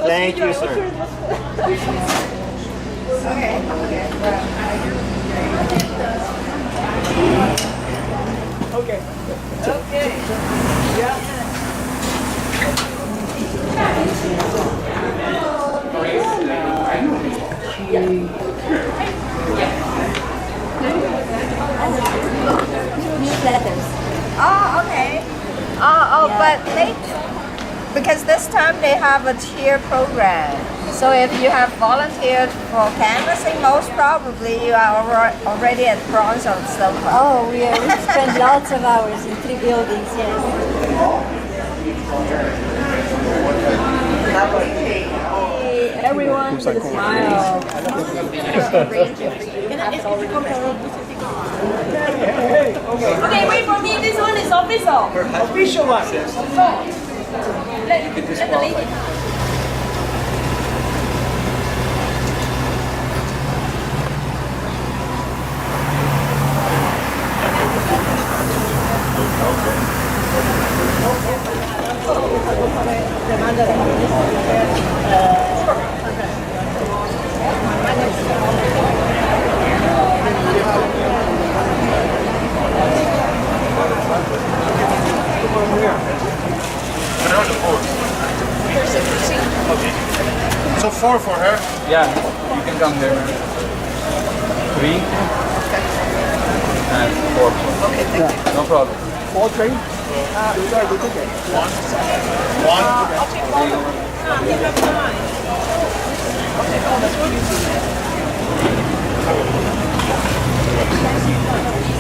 Thank you, sir. Okay. Okay. Newsletters. Oh, okay. But because this time they have a cheer program. So if you have volunteered for canvassing, most probably you are already at bronze or silver. Oh, we spend lots of hours in 3 buildings, yes. Hey, everyone with a smile. Okay, wait for me. This one is official. Official one. Let the lady. So 4 for her? Yeah, you can come here. 3 and 4. Okay, thank you. No problem. 4 train? Sorry, we took it. One. I'll take all of them. One.